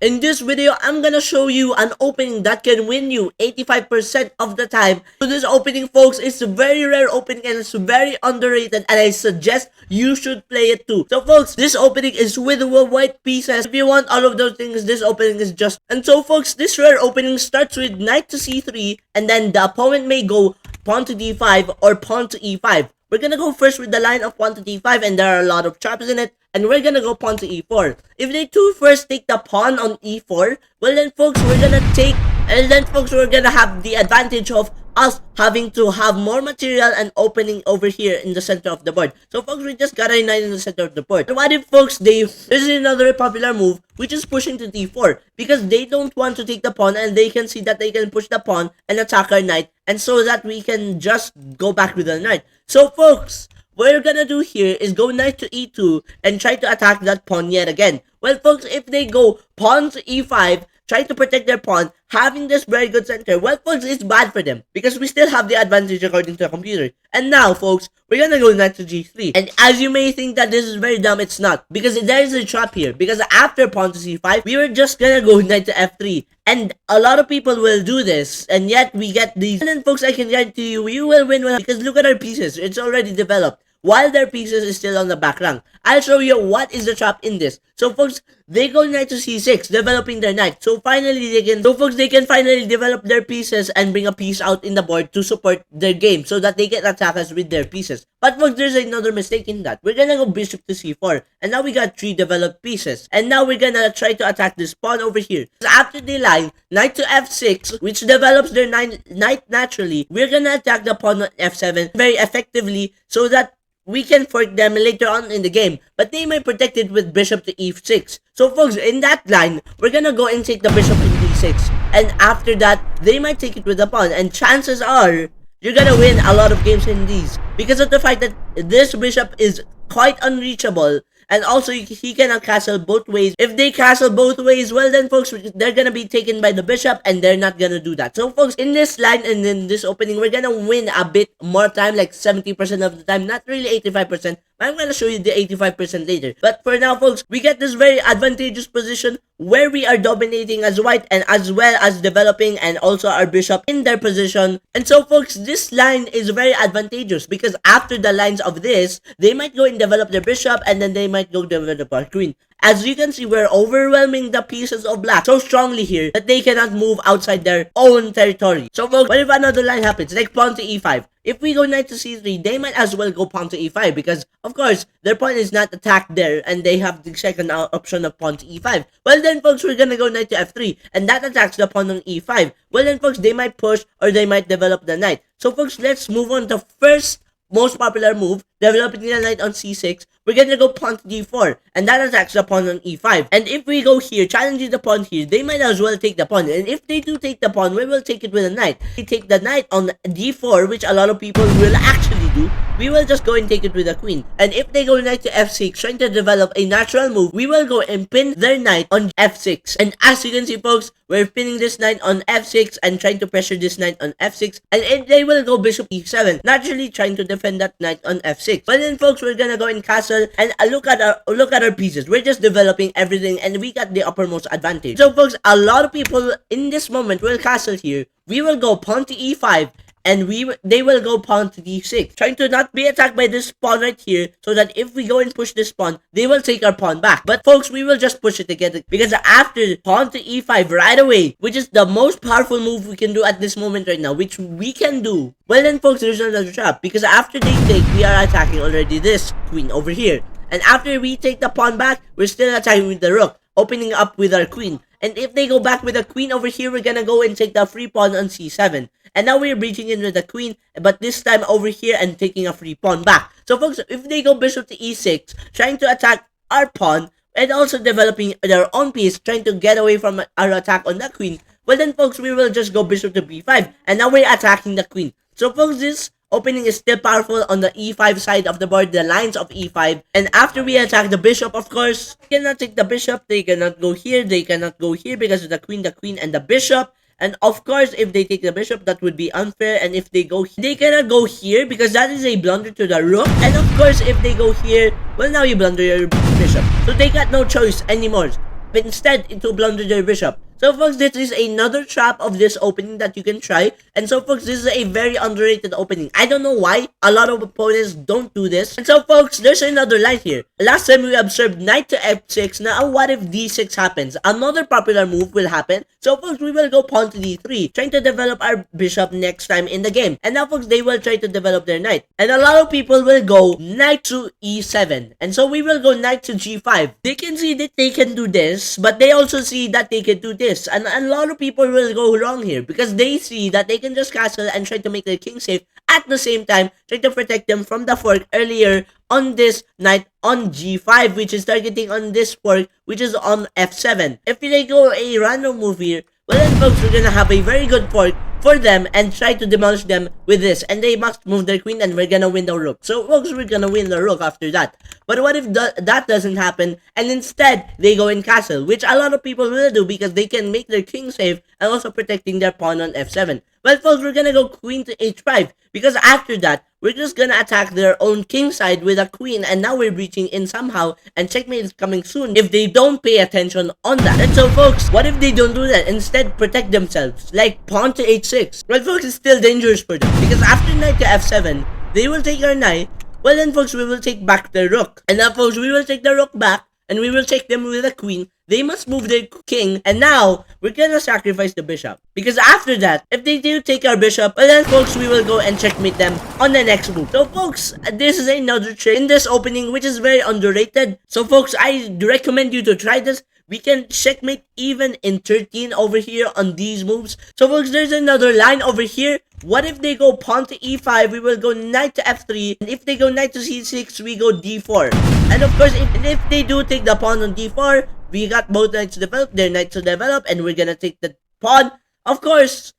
In this video, I'm gonna show you an opening that can win you 85% of the time. So this opening, folks, is a very rare opening and it's very underrated, and I suggest you should play it too. So folks, this opening is with white pieces. If you want all of those things, this opening is just. And so folks, this rare opening starts with knight to c3, and then the opponent may go pawn to d5 or pawn to e5. We're gonna go first with the line of pawn to d5, and there are a lot of traps in it, and we're gonna go pawn to e4. If they two first take the pawn on e4, well then folks, we're gonna have the advantage of us having to have more material and opening over here in the center of the board. So folks, we just got a knight in the center of the board. And what if folks, this is another popular move, which is pushing to d4, because they don't want to take the pawn, and they can see that they can push the pawn and attack our knight, and so that we can just go back with the knight. So folks, what we're gonna do here is go knight to e2 and try to attack that pawn yet again. Well folks, if they go pawn to e5, try to protect their pawn, having this very good center, well folks, it's bad for them because we still have the advantage according to the computer. And now folks, we're gonna go knight to g3. And as you may think that this is very dumb, it's not, because there is a trap here, because after pawn to c5, we were just gonna go knight to f3. And a lot of people will do this, and yet we get these. And then folks, I can guarantee you, we will win because look at our pieces, it's already developed, while their pieces is still on the back rank. I'll show you what is the trap in this. So folks, they go knight to c6, developing their knight. So finally they can finally develop their pieces and bring a piece out in the board to support their game, so that they can attack us with their pieces. But folks, there's another mistake in that. We're gonna go bishop to c4, and now we got 3 developed pieces. And now we're gonna try to attack this pawn over here. After the line knight to f6, which develops their knight naturally, we're gonna attack the pawn on f7 very effectively, so that we can fork them later on in the game, but they may protect it with bishop to e6. So folks, in that line, we're gonna go and take the bishop in d6, and after that, they might take it with the pawn, and chances are, you're gonna win a lot of games in these, because of the fact that this bishop is quite unreachable, and also he cannot castle both ways. If they castle both ways, well then folks, they're gonna be taken by the bishop, and they're not gonna do that. So folks, in this line and in this opening, we're gonna win a bit more time, like 70% of the time, not really 85%. I'm gonna show you the 85% later. But for now folks, we get this very advantageous position where we are dominating as white, and as well as developing and also our bishop in their position. And so folks, this line is very advantageous, because after the lines of this, they might go and develop their bishop, and then they might go develop our queen. As you can see, we're overwhelming the pieces of black so strongly here that they cannot move outside their own territory. So folks, what if another line happens, like pawn to e5? If we go knight to c3, they might as well go pawn to e5, because of course their pawn is not attacked there, and they have the second option of pawn to e5. Well then folks, we're gonna go knight to f3, and that attacks the pawn on e5. Well then folks, they might push or they might develop the knight. So folks, let's move on to first most popular move, developing the knight on c6. We're gonna go pawn to d4, and that attacks the pawn on e5. And if we go here, challenging the pawn here, they might as well take the pawn. And if they do take the pawn, we will take it with a knight. If we take the knight on d4, which a lot of people will actually do, we will just go and take it with a queen. And if they go knight to f6, trying to develop a natural move, we will go and pin their knight on f6. And as you can see folks, we're pinning this knight on f6 and trying to pressure this knight on f6. And if they will go bishop e7, naturally trying to defend that knight on f6. But then folks, we're gonna go in castle, and look at our pieces. We're just developing everything, and we got the uppermost advantage. So folks, a lot of people in this moment will castle here. We will go pawn to e5, and they will go pawn to d6, trying to not be attacked by this pawn right here, so that if we go and push this pawn, they will take our pawn back. But folks, we will just push it together, because after pawn to e5 right away, which is the most powerful move we can do at this moment right now, which we can do, well then folks, there's another trap, because after they take, we are attacking already this queen over here. And after we take the pawn back, we're still attacking with the rook, opening up with our queen. And if they go back with the queen over here, we're gonna go and take the free pawn on c7. And now we're breaching in with the queen, but this time over here and taking a free pawn back. So folks, if they go bishop to e6, trying to attack our pawn, and also developing their own piece, trying to get away from our attack on the queen, well then folks, we will just go bishop to b5, and now we're attacking the queen. So folks, this opening is still powerful on the e5 side of the board, the lines of e5. And after we attack the bishop, of course, they cannot take the bishop, they cannot go here, they cannot go here, because of the queen, and the bishop. And of course, if they take the bishop, that would be unfair. And if they go, they cannot go here, because that is a blunder to the rook. And of course, if they go here, well, now you blunder your bishop. So they got no choice anymore. instead to blunder their bishop. So folks, this is another trap of this opening that you can try. And so folks, this is a very underrated opening. I don't know why a lot of opponents don't do this. And so folks, there's another line here. Last time we observed knight to f6. Now what if d6 happens? Another popular move will happen. So folks, we will go pawn to d3, trying to develop our bishop next time in the game. And now folks, they will try to develop their knight. And a lot of people will go knight to e7. And so we will go knight to g5. They can see that they can do this, but they also see that they can do this. And a lot of people will go wrong here because they see that they can just castle and try to make their king safe at the same time, try to protect them from the fork earlier on this knight on g5, which is targeting on this fork, which is on f7. If they go a random move here, well then folks, we're gonna have a very good fork for them and try to demolish them with this, and they must move their queen and we're gonna win the rook. So folks, we're gonna win the rook after that. But what if that doesn't happen and instead they go in castle, which a lot of people will do because they can make their king safe and also protecting their pawn on f7. Well folks, we're gonna go queen to h5 because after that we're just gonna attack their own king side with a queen, and now we're breaching in somehow, and checkmate is coming soon if they don't pay attention on that. And so folks, what if they don't do that, instead protect themselves like pawn to h6? Well folks, it's still dangerous for them because after knight to f7 they will take our knight. Well then folks, we will take back the rook, and now folks, we will take the rook back and we will take them with a queen. They must move their king, and now we're gonna sacrifice the bishop because after that, if they do take our bishop, well then folks, we will go and checkmate them on the next move. So folks, this is another trick in this opening which is very underrated. So folks, I recommend you to try this. We can checkmate even in 13 over here on these moves. So folks, there's another line over here. What if they go pawn to e5? We will go knight to f3. And if they go knight to c6, we go d4. And of course, if they do take the pawn on d4, we got both knights to develop, their knights to develop, and we're gonna take the pawn. Of course,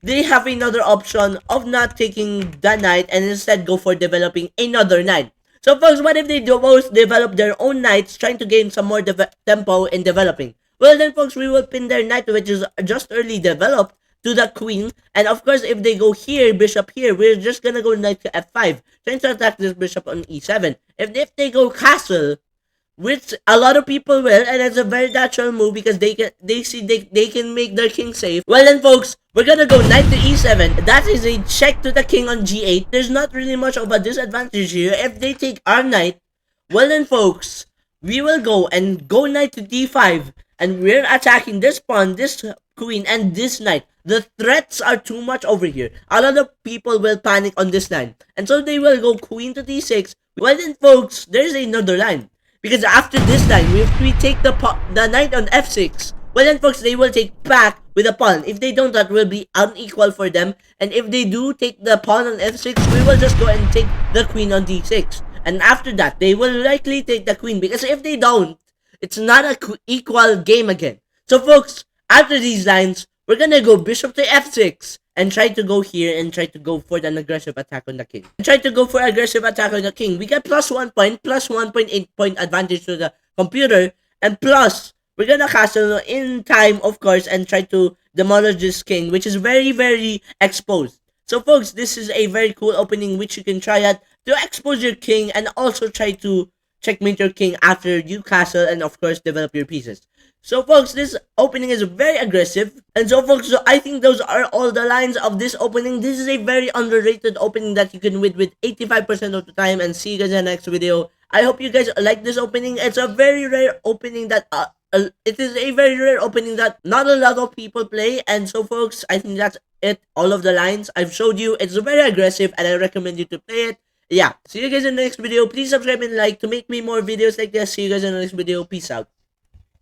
they have another option of not taking the knight and instead go for developing another knight. So folks, what if they do both develop their own knights, trying to gain some more tempo in developing? Well then folks, we will pin their knight, which is just early developed, to the queen. And of course, if they go here, bishop here, we're just gonna go knight to f5, trying to attack this bishop on e7. If they go castle, which a lot of people will, and it's a very natural move because they can make their king safe. Well then folks, we're gonna go knight to e7. That is a check to the king on g8. There's not really much of a disadvantage here. If they take our knight, well then folks, we will go and go knight to d5, and we're attacking this pawn, this queen, and this knight. The threats are too much over here. A lot of people will panic on this line, and so they will go queen to d6. Well then folks, there's another line. Because after this line, if we take the knight on f6, well then folks, they will take back with a pawn. If they don't, that will be unequal for them. And if they do take the pawn on f6, we will just go and take the queen on d6. And after that, they will likely take the queen. Because if they don't, it's not an equal game again. So folks, after these lines, we're gonna go bishop to f6. And try to go here and try to go for an aggressive attack on the king. And try to go for aggressive attack on the king. We got plus 1 point, plus 1.8 point advantage to the computer. And plus, we're gonna castle in time, of course, and try to demolish this king, which is very, very exposed. So folks, this is a very cool opening which you can try at to expose your king and also try to checkmate your king after you castle and of course develop your pieces. So folks, this opening is very aggressive. And so folks, I think those are all the lines of this opening. This is a very underrated opening that you can win with 85% of the time. And see you guys in the next video. I hope you guys like this opening. It's a very rare opening that it is a very rare opening that not a lot of people play. And so folks, I think that's it. All of the lines I've showed you. It's very aggressive and I recommend you to play it. Yeah, see you guys in the next video. Please subscribe and like to make me more videos like this. See you guys in the next video. Peace out.